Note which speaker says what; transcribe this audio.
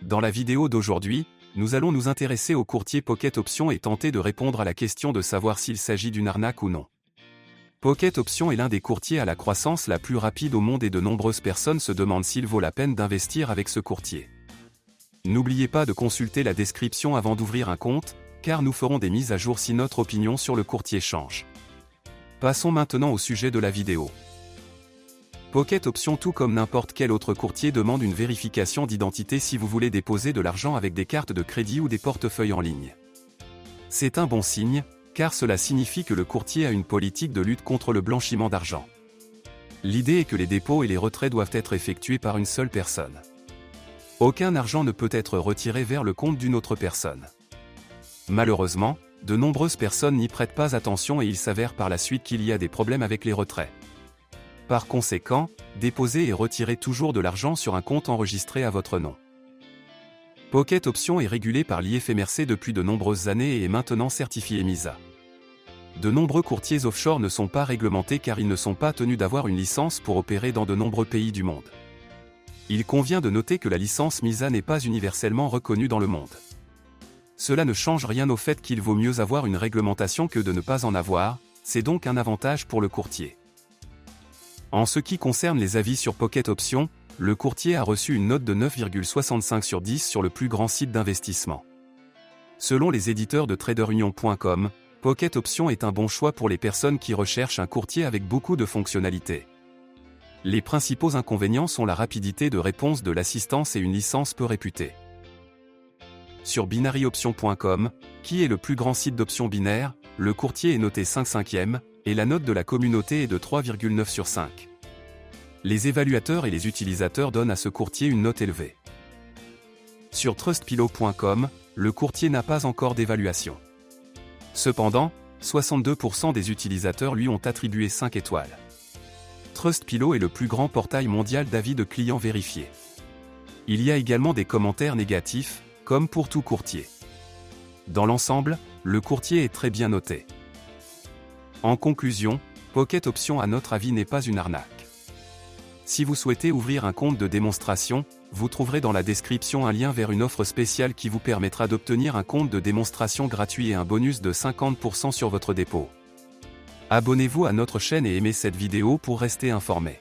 Speaker 1: Dans la vidéo d'aujourd'hui, nous allons nous intéresser au courtier Pocket Options et tenter de répondre à la question de savoir s'il s'agit d'une arnaque ou non. Pocket Options est l'un des courtiers à la croissance la plus rapide au monde et de nombreuses personnes se demandent s'il vaut la peine d'investir avec ce courtier. N'oubliez pas de consulter la description avant d'ouvrir un compte, car nous ferons des mises à jour si notre opinion sur le courtier change. Passons maintenant au sujet de la vidéo. Pocket Options, tout comme n'importe quel autre courtier, demande une vérification d'identité si vous voulez déposer de l'argent avec des cartes de crédit ou des portefeuilles en ligne. C'est un bon signe, car cela signifie que le courtier a une politique de lutte contre le blanchiment d'argent. L'idée est que les dépôts et les retraits doivent être effectués par une seule personne. Aucun argent ne peut être retiré vers le compte d'une autre personne. Malheureusement, de nombreuses personnes n'y prêtent pas attention et il s'avère par la suite qu'il y a des problèmes avec les retraits. Par conséquent, déposez et retirez toujours de l'argent sur un compte enregistré à votre nom. Pocket Options est régulé par l'IFMRC depuis de nombreuses années et est maintenant certifié MISA. De nombreux courtiers offshore ne sont pas réglementés car ils ne sont pas tenus d'avoir une licence pour opérer dans de nombreux pays du monde. Il convient de noter que la licence MISA n'est pas universellement reconnue dans le monde. Cela ne change rien au fait qu'il vaut mieux avoir une réglementation que de ne pas en avoir, c'est donc un avantage pour le courtier. En ce qui concerne les avis sur Pocket Options, le courtier a reçu une note de 9,65 sur 10 sur le plus grand site d'investissement. Selon les éditeurs de TraderUnion.com, Pocket Options est un bon choix pour les personnes qui recherchent un courtier avec beaucoup de fonctionnalités. Les principaux inconvénients sont la rapidité de réponse de l'assistance et une licence peu réputée. Sur BinaryOptions.com, qui est le plus grand site d'options binaires, le courtier est noté 5/5e, et la note de la communauté est de 3,9 sur 5. Les évaluateurs et les utilisateurs donnent à ce courtier une note élevée. Sur TrustPillow.com, le courtier n'a pas encore d'évaluation. Cependant, 62% des utilisateurs lui ont attribué 5 étoiles. TrustPillow est le plus grand portail mondial d'avis de clients vérifiés. Il y a également des commentaires négatifs, comme pour tout courtier. Dans l'ensemble, le courtier est très bien noté. En conclusion, Pocket Options à notre avis n'est pas une arnaque. Si vous souhaitez ouvrir un compte de démonstration, vous trouverez dans la description un lien vers une offre spéciale qui vous permettra d'obtenir un compte de démonstration gratuit et un bonus de 50% sur votre dépôt. Abonnez-vous à notre chaîne et aimez cette vidéo pour rester informé.